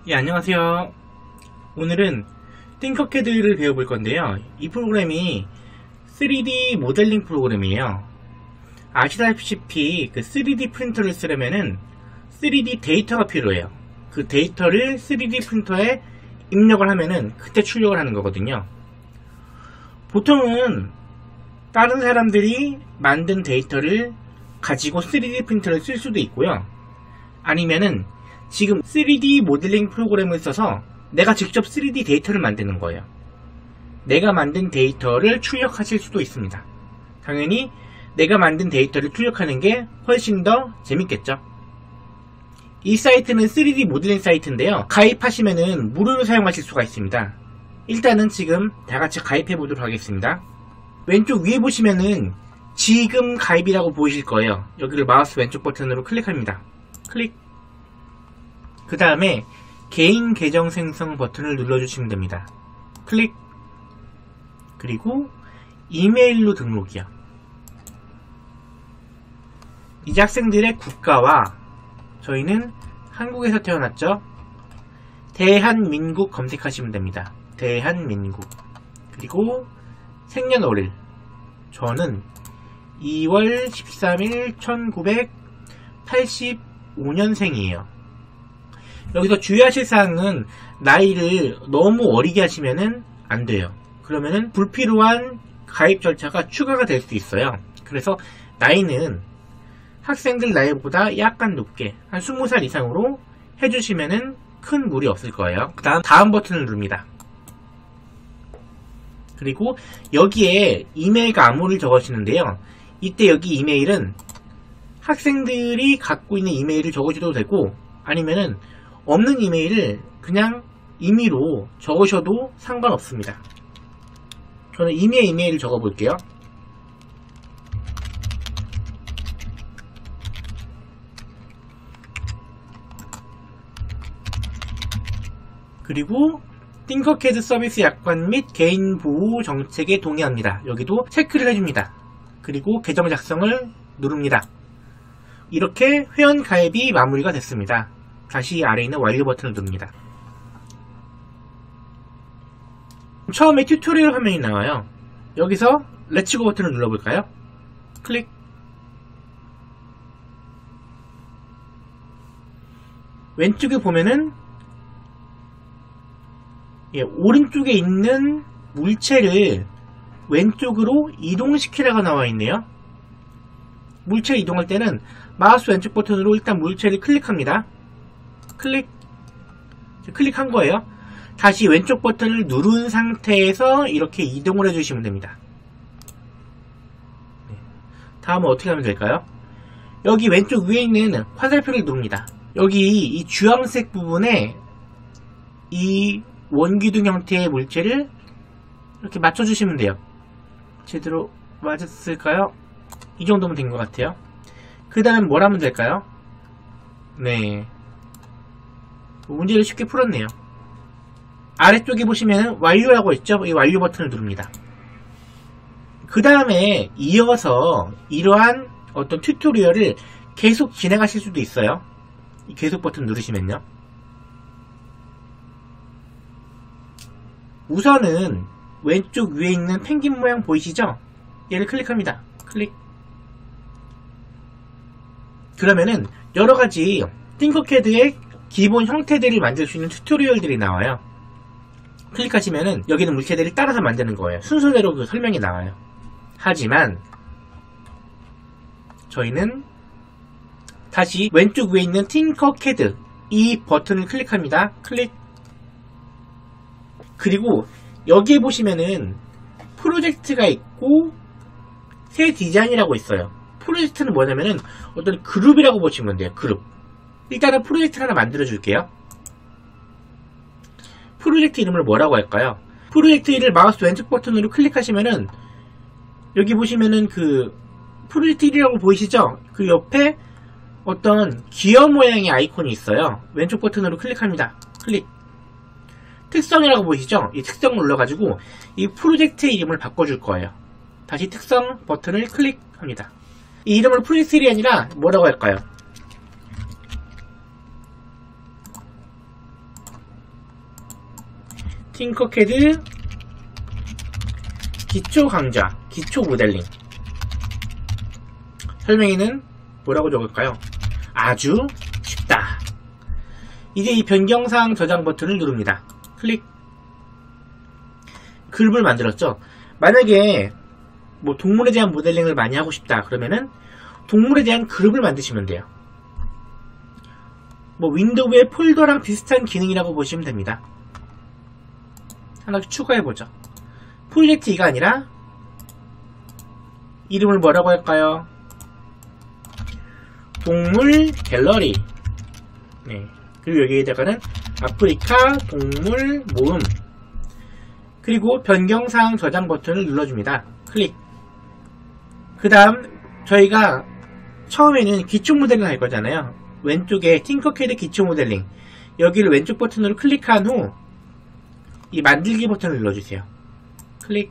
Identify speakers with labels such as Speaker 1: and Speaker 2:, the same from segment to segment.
Speaker 1: 예, 안녕하세요. 오늘은 띵커캐드를 배워볼 건데요. 이 프로그램이 3D 모델링 프로그램이에요. 아시다시피 그 3D 프린터를 쓰려면은 3D 데이터가 필요해요. 그 데이터를 3D 프린터에 입력을 하면은 그때 출력을 하는 거거든요. 보통은 다른 사람들이 만든 데이터를 가지고 3D 프린터를 쓸 수도 있고요. 아니면은 지금 3D 모델링 프로그램을 써서 내가 직접 3D 데이터를 만드는 거예요. 내가 만든 데이터를 출력하실 수도 있습니다. 당연히 내가 만든 데이터를 출력하는 게 훨씬 더 재밌겠죠. 이 사이트는 3D 모델링 사이트인데요. 가입하시면은 무료로 사용하실 수가 있습니다. 일단은 지금 다같이 가입해 보도록 하겠습니다. 왼쪽 위에 보시면은 지금 가입이라고 보이실 거예요. 여기를 마우스 왼쪽 버튼으로 클릭합니다. 클릭. 그 다음에 개인 계정 생성 버튼을 눌러주시면 됩니다. 클릭. 그리고 이메일로 등록이요. 이제 학생들의 국가와 저희는 한국에서 태어났죠. 대한민국 검색하시면 됩니다. 대한민국. 그리고 생년월일. 저는 2월 13일 1985년생이에요. 여기서 주의하실 사항은 나이를 너무 어리게 하시면은 안 돼요. 그러면은 불필요한 가입 절차가 추가가 될 수 있어요. 그래서 나이는 학생들 나이보다 약간 높게 한 20살 이상으로 해주시면은 큰 무리 없을 거예요. 그 다음 버튼을 누릅니다. 그리고 여기에 이메일 가문을 적으시는데요. 이때 여기 이메일은 학생들이 갖고 있는 이메일을 적으셔도 되고 아니면은 없는 이메일을 그냥 임의로 적으셔도 상관없습니다. 저는 임의의 이메일을 적어볼게요. 그리고 띵커캐드 서비스 약관 및 개인 보호 정책에 동의합니다. 여기도 체크를 해줍니다. 그리고 계정 작성을 누릅니다. 이렇게 회원 가입이 마무리가 됐습니다. 다시 아래에 있는 완료 버튼을 누릅니다. 처음에 튜토리얼 화면이 나와요. 여기서 렛츠고 버튼을 눌러볼까요? 클릭. 왼쪽에 보면은 오른쪽에 있는 물체를 왼쪽으로 이동시키라가 나와 있네요. 물체를 이동할 때는 마우스 왼쪽 버튼으로 일단 물체를 클릭합니다. 클릭한 거예요. 다시 왼쪽 버튼을 누른 상태에서 이렇게 이동을 해주시면 됩니다. 다음은 어떻게 하면 될까요? 여기 왼쪽 위에 있는 화살표를 누릅니다. 여기 이 주황색 부분에 이 원기둥 형태의 물체를 이렇게 맞춰주시면 돼요. 제대로 맞았을까요? 이 정도면 된 것 같아요. 그 다음에 뭘 하면 될까요? 네, 문제를 쉽게 풀었네요. 아래쪽에 보시면 완료라고 있죠? 이 완료 버튼을 누릅니다. 그 다음에 이어서 이러한 어떤 튜토리얼을 계속 진행하실 수도 있어요. 이 계속 버튼 누르시면요. 우선은 왼쪽 위에 있는 펭귄 모양 보이시죠? 얘를 클릭합니다. 클릭. 그러면은 여러가지 띵커캐드의 기본 형태들을 만들 수 있는 튜토리얼들이 나와요. 클릭하시면은 여기는 물체들을 따라서 만드는 거예요. 순서대로 그 설명이 나와요. 하지만 저희는 다시 왼쪽 위에 있는 띵커캐드 이 버튼을 클릭합니다. 클릭. 그리고 여기에 보시면은 프로젝트가 있고 새 디자인이라고 있어요. 프로젝트는 뭐냐면은 어떤 그룹이라고 보시면 돼요. 그룹. 일단은 프로젝트 하나 만들어 줄게요. 프로젝트 이름을 뭐라고 할까요? 프로젝트 이름을 마우스 왼쪽 버튼으로 클릭하시면은 여기 보시면은 그 프로젝트 이름이라고 보이시죠? 그 옆에 어떤 기어 모양의 아이콘이 있어요. 왼쪽 버튼으로 클릭합니다. 클릭. 특성이라고 보이시죠? 이 특성을 눌러가지고 이 프로젝트의 이름을 바꿔줄 거예요. 다시 특성 버튼을 클릭합니다. 이 이름을 프로젝트이 아니라 뭐라고 할까요? 팅커캐드 기초 강좌, 기초 모델링. 설명에는 뭐라고 적을까요? 아주 쉽다. 이제 이 변경사항 저장 버튼을 누릅니다. 클릭. 그룹을 만들었죠. 만약에 뭐 동물에 대한 모델링을 많이 하고 싶다 그러면은 동물에 대한 그룹을 만드시면 돼요. 뭐 윈도우의 폴더랑 비슷한 기능이라고 보시면 됩니다. 하나 추가해보죠. 프로젝트 2가 아니라 이름을 뭐라고 할까요? 동물 갤러리. 네. 그리고 여기에다가는 아프리카 동물 모음. 그리고 변경사항 저장 버튼을 눌러줍니다. 클릭. 그 다음 저희가 처음에는 기초 모델링 할 거잖아요. 왼쪽에 팅커캐드 기초 모델링, 여기를 왼쪽 버튼으로 클릭한 후 이 만들기 버튼을 눌러주세요. 클릭.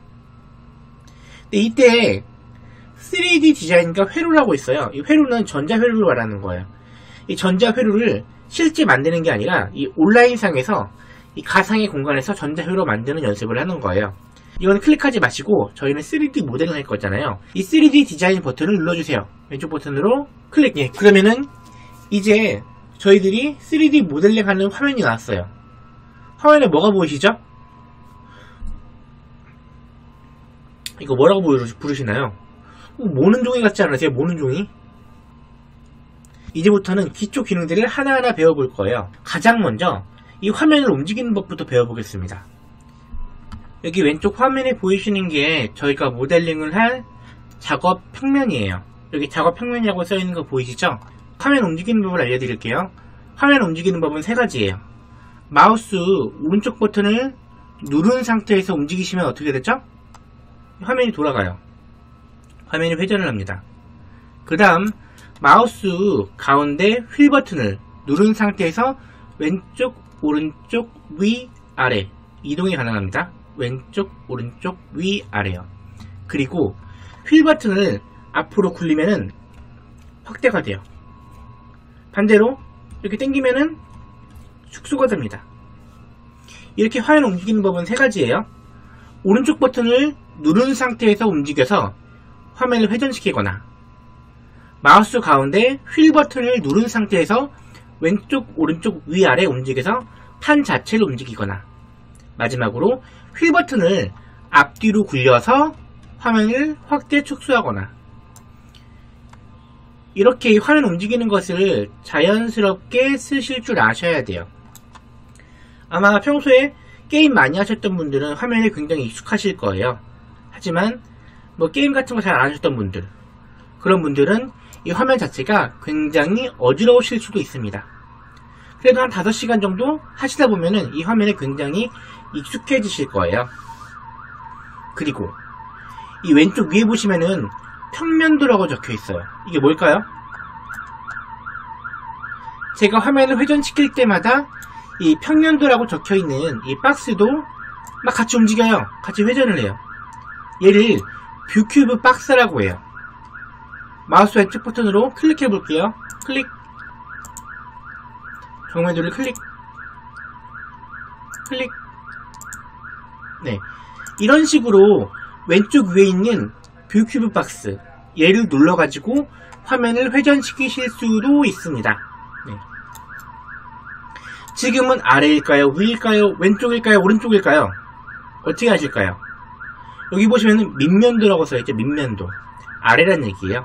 Speaker 1: 근데 이때 3D 디자인과 회로라고 있어요. 이 회로는 전자회로를 말하는 거예요. 이 전자회로를 실제 만드는 게 아니라 이 온라인상에서 이 가상의 공간에서 전자회로 만드는 연습을 하는 거예요. 이건 클릭하지 마시고 저희는 3D 모델링 할 거잖아요. 이 3D 디자인 버튼을 눌러주세요. 왼쪽 버튼으로 클릭. 예, 그러면은 이제 저희들이 3D 모델링 하는 화면이 나왔어요. 화면에 뭐가 보이시죠? 이거 뭐라고 부르시나요? 모는 종이 같지 않으세요? 모는 종이? 이제부터는 기초 기능들을 하나하나 배워볼 거예요. 가장 먼저 이 화면을 움직이는 법부터 배워보겠습니다. 여기 왼쪽 화면에 보이시는 게 저희가 모델링을 할 작업 평면이에요. 여기 작업 평면이라고 써있는 거 보이시죠? 화면 움직이는 법을 알려드릴게요. 화면 움직이는 법은 세 가지예요. 마우스 오른쪽 버튼을 누른 상태에서 움직이시면 어떻게 되죠? 화면이 돌아가요. 화면이 회전을 합니다. 그 다음 마우스 가운데 휠 버튼을 누른 상태에서 왼쪽, 오른쪽, 위, 아래 이동이 가능합니다. 왼쪽, 오른쪽, 위, 아래요. 그리고 휠 버튼을 앞으로 굴리면은 확대가 돼요. 반대로 이렇게 당기면은 축소가 됩니다. 이렇게 화면 움직이는 법은 세 가지예요. 오른쪽 버튼을 누른 상태에서 움직여서 화면을 회전시키거나, 마우스 가운데 휠 버튼을 누른 상태에서 왼쪽, 오른쪽, 위아래 움직여서 판 자체를 움직이거나, 마지막으로 휠 버튼을 앞뒤로 굴려서 화면을 확대 축소하거나. 이렇게 화면 움직이는 것을 자연스럽게 쓰실 줄 아셔야 돼요. 아마 평소에 게임 많이 하셨던 분들은 화면에 굉장히 익숙하실 거예요. 하지만 뭐 게임 같은 거 잘 안 하셨던 분들, 그런 분들은 이 화면 자체가 굉장히 어지러우실 수도 있습니다. 그래도 한 5시간 정도 하시다 보면은 이 화면에 굉장히 익숙해지실 거예요. 그리고 이 왼쪽 위에 보시면은 평면도라고 적혀 있어요. 이게 뭘까요? 제가 화면을 회전시킬 때마다 이 평면도라고 적혀 있는 이 박스도 막 같이 움직여요. 같이 회전을 해요. 얘를 뷰큐브 박스라고 해요. 마우스 왼쪽 버튼으로 클릭해 볼게요. 클릭. 정면도를 클릭. 클릭. 네, 이런 식으로 왼쪽 위에 있는 뷰큐브 박스, 얘를 눌러가지고 화면을 회전시키실 수도 있습니다. 네. 지금은 아래일까요? 위일까요? 왼쪽일까요? 오른쪽일까요? 어떻게 하실까요? 여기 보시면 밑면도라고 써있죠. 밑면도. 아래란 얘기예요.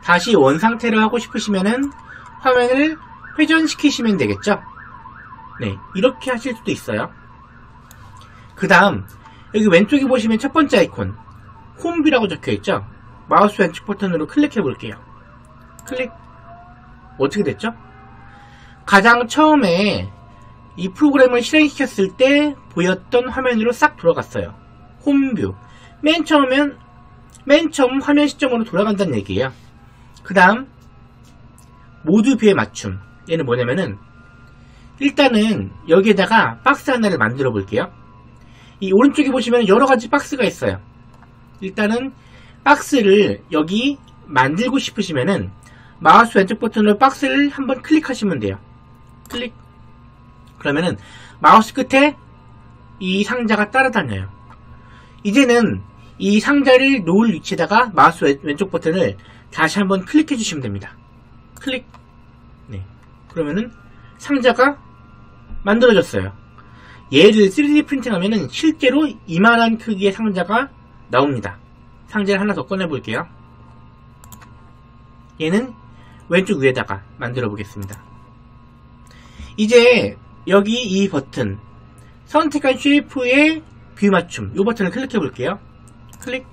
Speaker 1: 다시 원상태로 하고 싶으시면은 화면을 회전시키시면 되겠죠? 네, 이렇게 하실 수도 있어요. 그 다음 여기 왼쪽에 보시면 첫 번째 아이콘 홈뷰라고 적혀있죠? 마우스 왼쪽 버튼으로 클릭해 볼게요. 클릭. 어떻게 됐죠? 가장 처음에 이 프로그램을 실행시켰을 때 보였던 화면으로 싹 돌아갔어요. 홈뷰. 맨 처음 화면 시점으로 돌아간다는 얘기예요. 그 다음 모드 뷰에 맞춤. 얘는 뭐냐면은 일단은 여기에다가 박스 하나를 만들어 볼게요. 이 오른쪽에 보시면 여러가지 박스가 있어요. 일단은 박스를 여기 만들고 싶으시면은 마우스 왼쪽 버튼으로 박스를 한번 클릭하시면 돼요. 클릭. 그러면은 마우스 끝에 이 상자가 따라다녀요. 이제는 이 상자를 놓을 위치에다가 마우스 왼쪽 버튼을 다시 한번 클릭해 주시면 됩니다. 클릭. 네. 그러면은 상자가 만들어졌어요. 얘를 3D 프린팅하면은 실제로 이만한 크기의 상자가 나옵니다. 상자를 하나 더 꺼내 볼게요. 얘는 왼쪽 위에다가 만들어 보겠습니다. 이제 여기 이 버튼 선택한 쉐이프의 뷰 맞춤 이 버튼을 클릭해 볼게요. 클릭.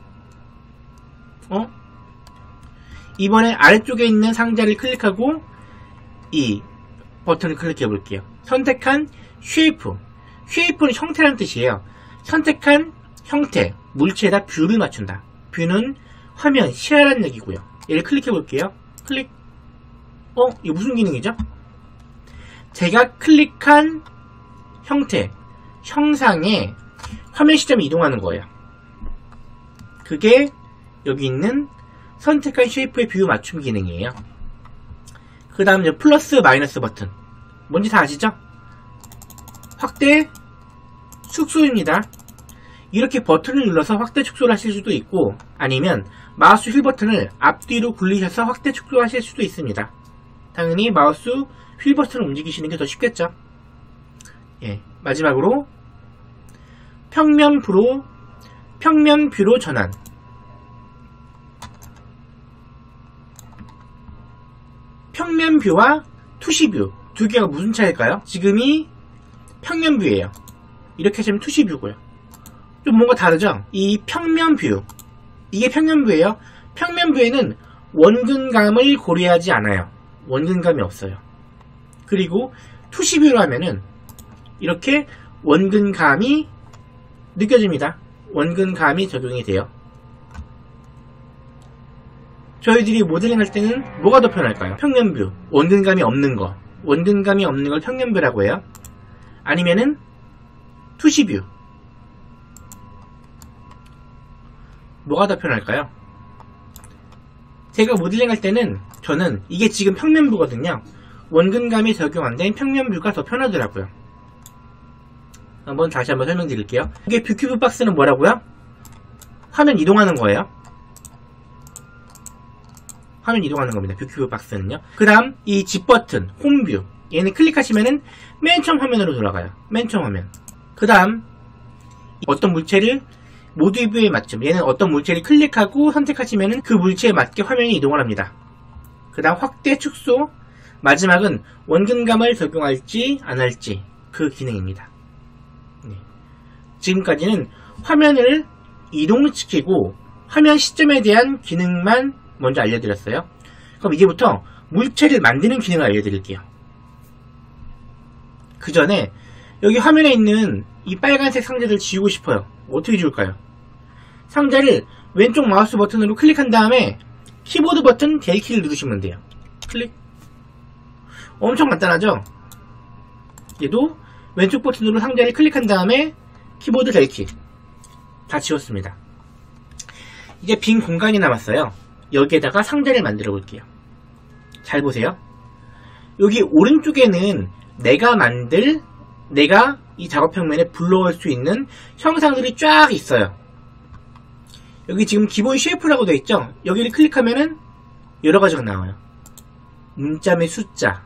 Speaker 1: 이번에 아래쪽에 있는 상자를 클릭하고 이 버튼을 클릭해 볼게요. 선택한 쉐이프. 쉐이프는 형태라는 뜻이에요. 선택한 형태, 물체에다 뷰를 맞춘다. 뷰는 화면, 시야라는 얘기고요. 얘를 클릭해 볼게요. 클릭. 이거 무슨 기능이죠? 제가 클릭한 형태, 형상에 화면 시점이 이동하는 거예요. 그게 여기 있는 선택한 쉐이프의 뷰 맞춤 기능이에요. 그 다음 플러스 마이너스 버튼 뭔지 다 아시죠? 확대 축소입니다. 이렇게 버튼을 눌러서 확대 축소를 하실 수도 있고 아니면 마우스 휠 버튼을 앞뒤로 굴리셔서 확대 축소하실 수도 있습니다. 당연히 마우스 휠 버튼을 움직이시는 게 더 쉽겠죠. 예, 마지막으로 평면 뷰로 전환. 평면 뷰와 투시 뷰 두 개가 무슨 차이일까요? 지금이 평면 뷰예요. 이렇게 하시면 투시 뷰고요. 좀 뭔가 다르죠? 이 평면 뷰, 이게 평면 뷰예요. 평면 뷰에는 원근감을 고려하지 않아요. 원근감이 없어요. 그리고 투시 뷰로 하면은 이렇게 원근감이 느껴집니다. 원근감이 적용이 돼요. 저희들이 모델링 할 때는 뭐가 더 편할까요? 평면 뷰, 원근감이 없는 거. 원근감이 없는 걸 평면 뷰라고 해요. 아니면은 투시 뷰. 뭐가 더 편할까요? 제가 모델링 할 때는 저는 이게 지금 평면 뷰거든요. 원근감이 적용 안 된 평면 뷰가 더 편하더라고요. 다시 한번 설명드릴게요. 이게 뷰큐브 박스는 뭐라고요? 화면 이동하는 거예요. 화면 이동하는 겁니다. 뷰큐브 박스는요. 그 다음 이 집 버튼 홈뷰, 얘는 클릭하시면은 맨 처음 화면으로 돌아가요. 맨 처음 화면. 그 다음 어떤 물체를 모드 뷰에 맞춤, 얘는 어떤 물체를 클릭하고 선택하시면은 그 물체에 맞게 화면이 이동을 합니다. 그 다음 확대 축소, 마지막은 원근감을 적용할지 안 할지 그 기능입니다. 네. 지금까지는 화면을 이동시키고 화면 시점에 대한 기능만 먼저 알려드렸어요. 그럼 이제부터 물체를 만드는 기능을 알려드릴게요. 그 전에 여기 화면에 있는 이 빨간색 상자를 지우고 싶어요. 어떻게 지울까요? 상자를 왼쪽 마우스 버튼으로 클릭한 다음에 키보드 버튼 델키를 누르시면 돼요. 클릭. 엄청 간단하죠? 얘도 왼쪽 버튼으로 상자를 클릭한 다음에 키보드 델키. 다 지웠습니다. 이제 빈 공간이 남았어요. 여기에다가 상자를 만들어 볼게요. 잘 보세요. 여기 오른쪽에는 내가 이 작업평면에 불러올 수 있는 형상들이 쫙 있어요. 여기 지금 기본 쉐이프라고 되어 있죠? 여기를 클릭하면은 여러 가지가 나와요. 문자 및 숫자.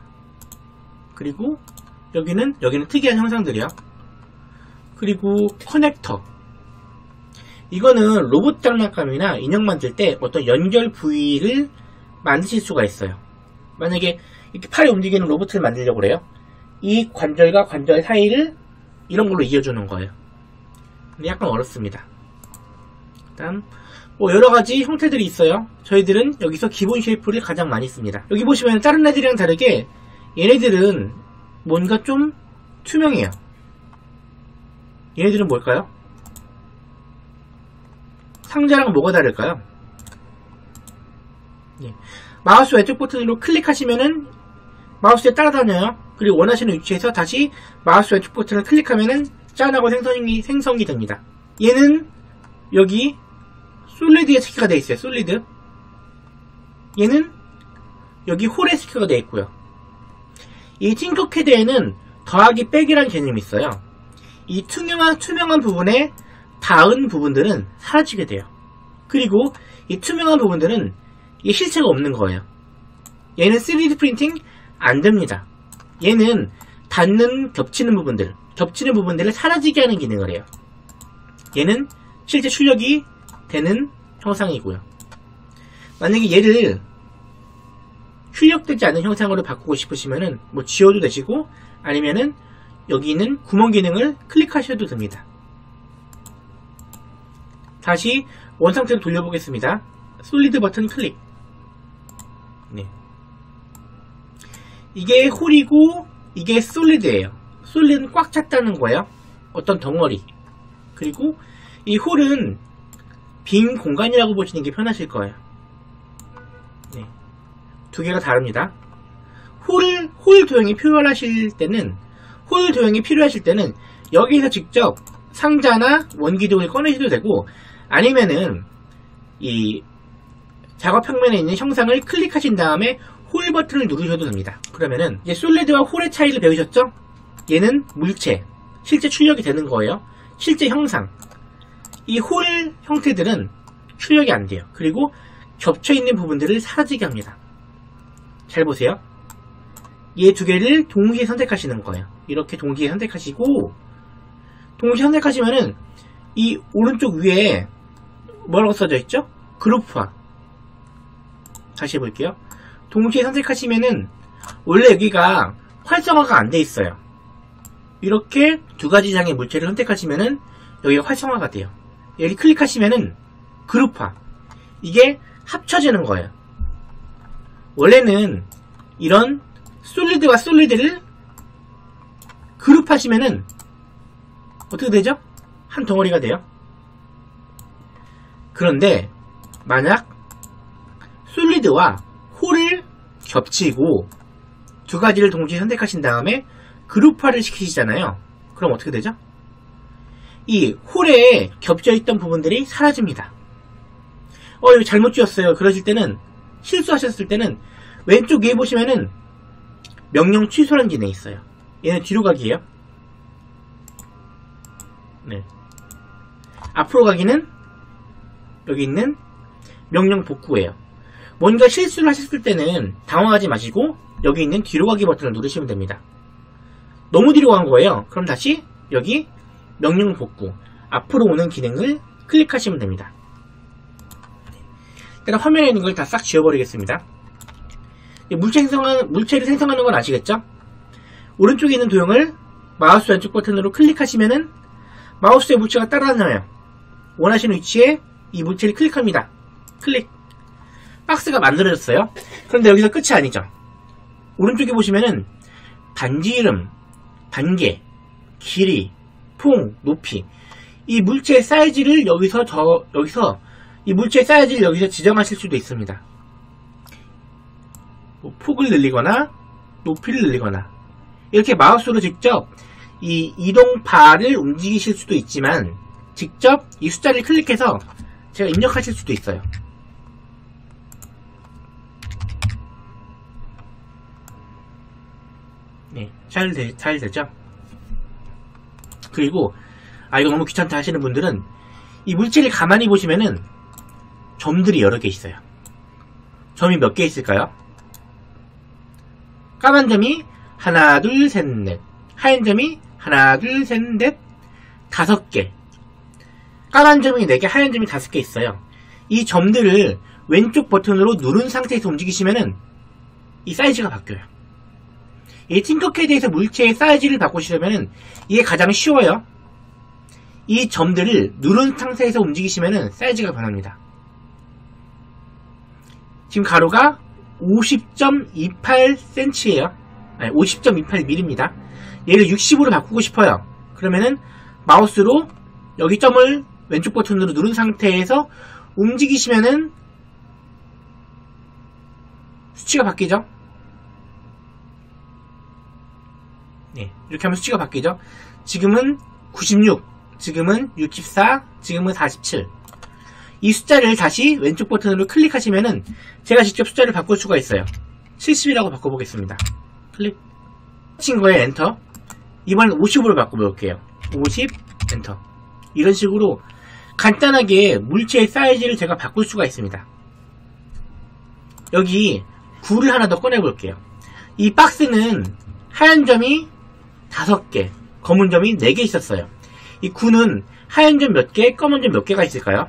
Speaker 1: 그리고 여기는 특이한 형상들이요. 그리고 커넥터. 이거는 로봇 장난감이나 인형 만들 때 어떤 연결 부위를 만드실 수가 있어요. 만약에 이렇게 팔이 움직이는 로봇을 만들려고 그래요. 이 관절과 관절 사이를 이런 걸로 이어주는 거예요. 근데 약간 어렵습니다. 그다음 여러가지 형태들이 있어요. 저희들은 여기서 기본 쉐이프를 가장 많이 씁니다. 여기 보시면 다른 애들이랑 다르게 얘네들은 뭔가 좀 투명해요. 얘네들은 뭘까요? 상자랑 뭐가 다를까요? 예. 마우스 왼쪽 버튼으로 클릭하시면은 마우스에 따라다녀요. 그리고 원하시는 위치에서 다시 마우스 왼쪽 버튼을 클릭하면은 짠 하고 생성이 됩니다. 얘는 여기 솔리드에 스키가 되어 있어요. 솔리드. 얘는 여기 홀에 스키가 되어 있고요. 이 팅커캐드에는 더하기 빼기라는 개념이 있어요. 이 투명한 부분에 닿은 부분들은 사라지게 돼요. 그리고 이 투명한 부분들은 이게 실체가 없는 거예요. 얘는 3D 프린팅 안 됩니다. 얘는 닿는 겹치는 부분들을 사라지게 하는 기능을 해요. 얘는 실제 출력이 되는 형상이고요. 만약에 얘를 출력되지 않은 형상으로 바꾸고 싶으시면은 뭐 지워도 되시고, 아니면은 여기 있는 구멍 기능을 클릭하셔도 됩니다. 다시 원상태로 돌려보겠습니다. 솔리드 버튼 클릭. 네. 이게 홀이고 이게 솔리드예요. 솔리드는 꽉 찼다는 거예요. 어떤 덩어리. 그리고 이 홀은 빈 공간이라고 보시는 게 편하실 거예요. 네. 두 개가 다릅니다. 홀 도형이 필요하실 때는 여기서 직접 상자나 원기둥을 꺼내셔도 되고, 아니면은 이 작업 평면에 있는 형상을 클릭하신 다음에 홀 버튼을 누르셔도 됩니다. 그러면은 이제 솔리드와 홀의 차이를 배우셨죠? 얘는 물체, 실제 출력이 되는 거예요. 실제 형상. 이 홀 형태들은 출력이 안 돼요. 그리고 겹쳐있는 부분들을 사라지게 합니다. 잘 보세요. 얘 두 개를 동시에 선택하시는 거예요. 이렇게 동시에 선택하시고, 동시에 선택하시면은 이 오른쪽 위에 뭐라고 써져 있죠? 그룹화. 다시 해볼게요. 동시에 선택하시면은 원래 여기가 활성화가 안 돼 있어요. 이렇게 두 가지 장의 물체를 선택하시면은 여기가 활성화가 돼요. 여기 클릭하시면은 그룹화. 이게 합쳐지는 거예요. 원래는 이런 솔리드와 솔리드를 그룹하시면은 어떻게 되죠? 한 덩어리가 돼요. 그런데 만약 솔리드와 홀을 겹치고 두 가지를 동시에 선택하신 다음에 그룹화를 시키시잖아요. 그럼 어떻게 되죠? 이 홀에 겹쳐있던 부분들이 사라집니다. 이거 잘못 지었어요. 그러실 때는, 실수하셨을 때는 왼쪽 위에 보시면은 명령 취소라는 기능이 있어요. 얘는 뒤로 가기예요. 네. 앞으로 가기는 여기 있는 명령 복구예요. 뭔가 실수를 하셨을 때는 당황하지 마시고 여기 있는 뒤로 가기 버튼을 누르시면 됩니다. 너무 뒤로 간 거예요. 그럼 다시 여기 명령 복구, 앞으로 오는 기능을 클릭하시면 됩니다. 일단 화면에 있는 걸 다 싹 지워버리겠습니다. 물체를 생성하는 건 아시겠죠? 오른쪽에 있는 도형을 마우스 왼쪽 버튼으로 클릭하시면은 마우스의 물체가 따라다녀요. 원하시는 위치에 이 물체를 클릭합니다. 클릭. 박스가 만들어졌어요. 그런데 여기서 끝이 아니죠. 오른쪽에 보시면은 단지 이름, 단계, 길이, 퐁, 높이. 이 물체의 사이즈를 여기서 이 물체의 사이즈를 여기서 지정하실 수도 있습니다. 뭐 폭을 늘리거나 높이를 늘리거나 이렇게 마우스로 직접 이 이동바를 움직이실 수도 있지만 직접 이 숫자를 클릭해서 제가 입력하실 수도 있어요. 네, 잘 되죠? 그리고 이거 너무 귀찮다 하시는 분들은 이 물체를 가만히 보시면은 점들이 여러 개 있어요. 점이 몇 개 있을까요? 까만 점이 하나, 둘, 셋, 넷. 하얀 점이 하나, 둘, 셋, 넷, 5개. 까만 점이 4개, 하얀 점이 5개 있어요. 이 점들을 왼쪽 버튼으로 누른 상태에서 움직이시면은 이 사이즈가 바뀌어요. 이 팅커캐드에서 물체의 사이즈를 바꾸시려면은 이게 가장 쉬워요. 이 점들을 누른 상태에서 움직이시면은 사이즈가 변합니다. 지금 가로가 50.28cm예요. 아니, 50.28mm입니다. 얘를 60으로 바꾸고 싶어요. 그러면은 마우스로 여기 점을 왼쪽 버튼으로 누른 상태에서 움직이시면은 수치가 바뀌죠. 네, 이렇게 하면 수치가 바뀌죠. 지금은 96, 지금은 64, 지금은 47. 이 숫자를 다시 왼쪽 버튼으로 클릭하시면은 제가 직접 숫자를 바꿀 수가 있어요. 70이라고 바꿔보겠습니다. 클릭. 친 거에 엔터. 이번엔 50으로 바꿔볼게요. 50 엔터. 이런 식으로 간단하게 물체의 사이즈를 제가 바꿀 수가 있습니다. 여기 9를 하나 더 꺼내 볼게요. 이 박스는 하얀 점이 5개, 검은 점이 4개 있었어요. 이 9는 하얀 점 몇 개, 검은 점 몇 개가 있을까요?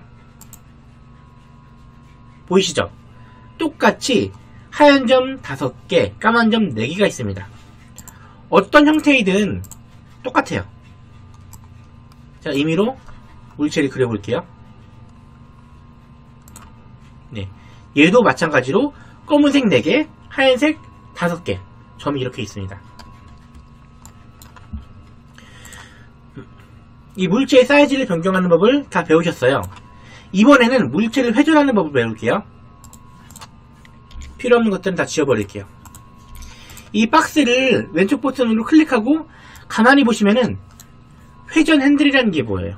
Speaker 1: 보이시죠? 똑같이 하얀 점 5개, 까만 점 4개가 있습니다. 어떤 형태이든 똑같아요. 자, 임의로 물체를 그려볼게요. 네, 얘도 마찬가지로 검은색 4개, 하얀색 5개, 점이 이렇게 있습니다. 이 물체의 사이즈를 변경하는 법을 다 배우셨어요. 이번에는 물체를 회전하는 법을 배울게요. 필요없는 것들은 다 지워버릴게요. 이 박스를 왼쪽 버튼으로 클릭하고 가만히 보시면은 회전 핸들이라는 게 보여요.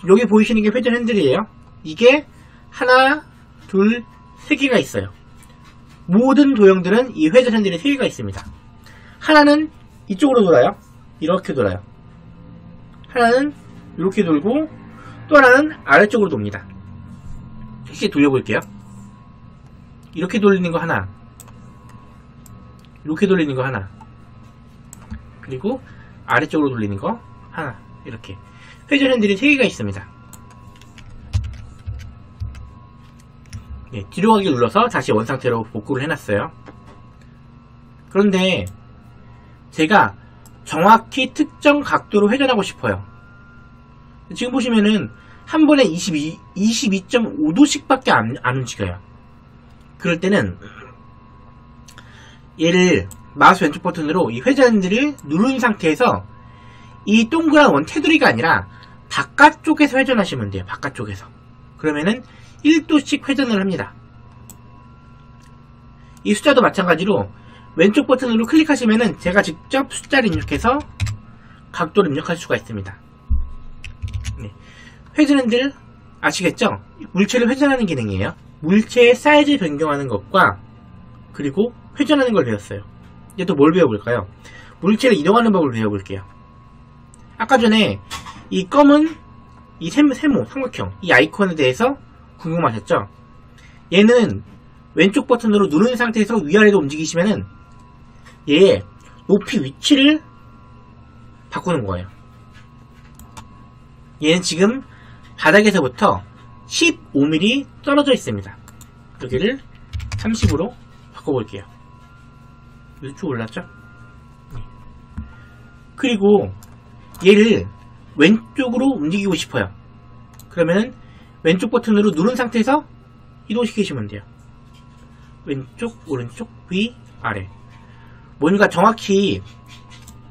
Speaker 1: 여기 보이시는 게 회전 핸들이에요. 이게 하나, 둘, 3개가 있어요. 모든 도형들은 이 회전 핸들이 3개가 있습니다. 하나는 이쪽으로 돌아요. 이렇게 돌아요. 하나는 이렇게 돌고 또 하나는 아래쪽으로 돕니다. 다시 돌려볼게요. 이렇게 돌리는 거 하나, 이렇게 돌리는 거 하나, 그리고 아래쪽으로 돌리는 거 하나, 이렇게 회전 핸들이 3개가 있습니다. 네, 뒤로 가기 눌러서 다시 원상태로 복구를 해놨어요. 그런데 제가 정확히 특정 각도로 회전하고 싶어요. 지금 보시면은 한 번에 22.5도씩 밖에 안 움직여요. 그럴 때는 얘를 마우스 왼쪽 버튼으로 이 회전 핸들을 누른 상태에서 이 동그란 원 테두리가 아니라 바깥쪽에서 회전하시면 돼요. 바깥쪽에서. 그러면은 1도씩 회전을 합니다. 이 숫자도 마찬가지로 왼쪽 버튼으로 클릭하시면은 제가 직접 숫자를 입력해서 각도를 입력할 수가 있습니다. 네. 회전 핸들 아시겠죠? 물체를 회전하는 기능이에요. 물체의 사이즈 변경하는 것과 그리고 회전하는 걸 배웠어요. 이제 또 뭘 배워볼까요? 물체를 이동하는 법을 배워볼게요. 아까 전에 이 검은 이 세모, 삼각형, 이 아이콘에 대해서 궁금하셨죠? 얘는 왼쪽 버튼으로 누른 상태에서 위아래로 움직이시면은 얘의 높이 위치를 바꾸는 거예요. 얘는 지금 바닥에서부터 15mm 떨어져 있습니다. 여기를 30으로 바꿔볼게요. 쭉 올랐죠? 네. 그리고 얘를 왼쪽으로 움직이고 싶어요. 그러면은 왼쪽 버튼으로 누른 상태에서 이동시키시면 돼요. 왼쪽, 오른쪽, 위, 아래. 뭔가 정확히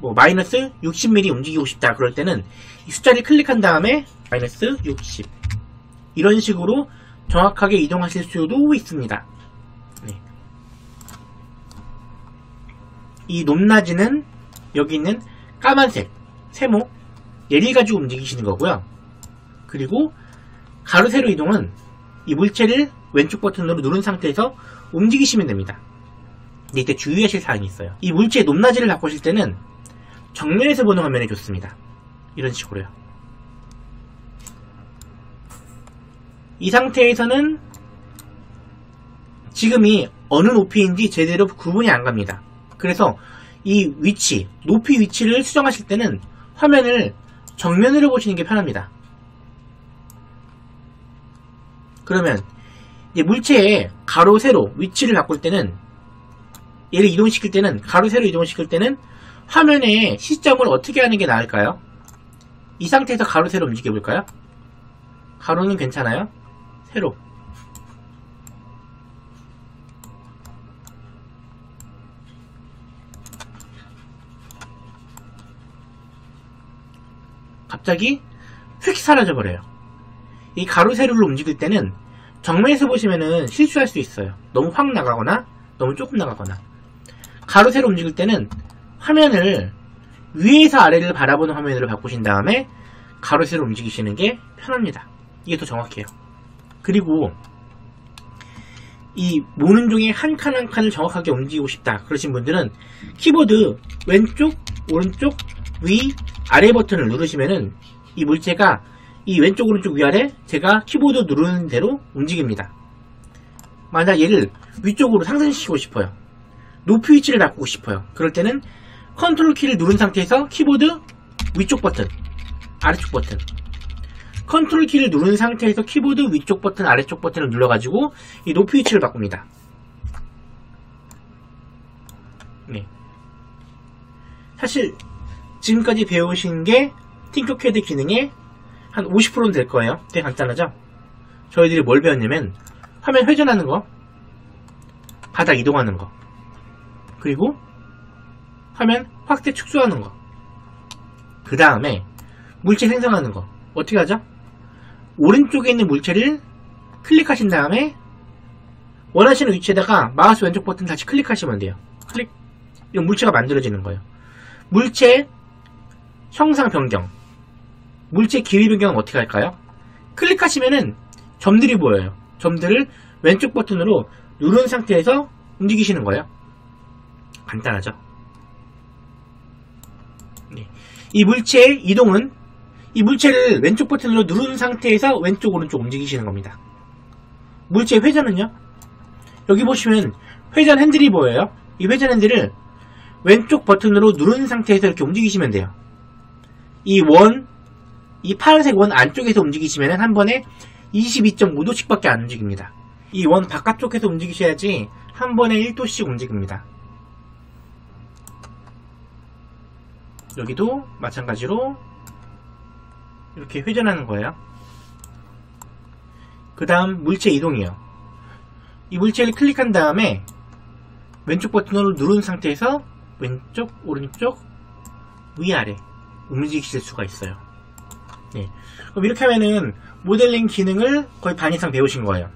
Speaker 1: 뭐 마이너스 60mm 움직이고 싶다 그럴 때는 이 숫자를 클릭한 다음에 마이너스 60 이런 식으로 정확하게 이동하실 수도 있습니다. 네. 이 높낮이는 여기 있는 까만색 세모 얘를 가지고 움직이시는 거고요. 그리고 가로 세로 이동은 이 물체를 왼쪽 버튼으로 누른 상태에서 움직이시면 됩니다. 근데 이때 주의하실 사항이 있어요. 이 물체의 높낮이를 바꾸실 때는 정면에서 보는 화면이 좋습니다. 이런 식으로요. 이 상태에서는 지금이 어느 높이인지 제대로 구분이 안 갑니다. 그래서 이 위치, 높이 위치를 수정하실 때는 화면을 정면으로 보시는 게 편합니다. 그러면 이제 물체의 가로, 세로 위치를 바꿀 때는 얘를 이동시킬 때는 가로, 세로 이동시킬 때는 화면의 시점을 어떻게 하는 게 나을까요? 이 상태에서 가로, 세로 움직여 볼까요? 가로는 괜찮아요? 세로. 갑자기 휙 사라져버려요. 이 가로, 세로를 움직일 때는 정면에서 보시면은 실수할 수 있어요. 너무 확 나가거나 너무 조금 나가거나. 가로, 세로 움직일 때는 화면을 위에서 아래를 바라보는 화면으로 바꾸신 다음에 가로, 세로 움직이시는 게 편합니다. 이게 더 정확해요. 그리고 이 모는 종의 한 칸 한 칸을 정확하게 움직이고 싶다 그러신 분들은 키보드 왼쪽, 오른쪽 위, 아래 버튼을 누르시면은 이 물체가 이 왼쪽, 오른쪽, 위아래 제가 키보드 누르는 대로 움직입니다. 만약 얘를 위쪽으로 상승시키고 싶어요. 높이 위치를 바꾸고 싶어요. 그럴 때는 컨트롤 키를 누른 상태에서 키보드 위쪽 버튼, 아래쪽 버튼, 컨트롤 키를 누른 상태에서 키보드 위쪽 버튼, 아래쪽 버튼을 눌러가지고 이 높이 위치를 바꿉니다. 네. 사실 지금까지 배우신 게 팅커캐드 기능의 한 50%는 될 거예요. 되게 간단하죠? 저희들이 뭘 배웠냐면 화면 회전하는 거, 바닥 이동하는 거, 그리고 화면 확대 축소하는 거, 그 다음에 물체 생성하는 거. 어떻게 하죠? 오른쪽에 있는 물체를 클릭하신 다음에 원하시는 위치에다가 마우스 왼쪽 버튼 다시 클릭하시면 돼요. 클릭. 이런 물체가 만들어지는 거예요. 물체 형상 변경, 물체 길이 변경은 어떻게 할까요? 클릭하시면은 점들이 보여요. 점들을 왼쪽 버튼으로 누른 상태에서 움직이시는 거예요. 간단하죠? 네. 이 물체의 이동은 이 물체를 왼쪽 버튼으로 누른 상태에서 왼쪽 오른쪽 움직이시는 겁니다. 물체 회전은요, 여기 보시면 회전 핸들이 보여요. 이 회전 핸들을 왼쪽 버튼으로 누른 상태에서 이렇게 움직이시면 돼요. 이 파란색 원 안쪽에서 움직이시면 한 번에 22.5도씩 밖에 안 움직입니다. 이 원 바깥쪽에서 움직이셔야지 한 번에 1도씩 움직입니다. 여기도 마찬가지로 이렇게 회전하는 거예요. 그 다음 물체 이동이에요. 이 물체를 클릭한 다음에 왼쪽 버튼으로 누른 상태에서 왼쪽, 오른쪽, 위아래 움직이실 수가 있어요. 네. 그럼 이렇게 하면은 모델링 기능을 거의 반 이상 배우신 거예요.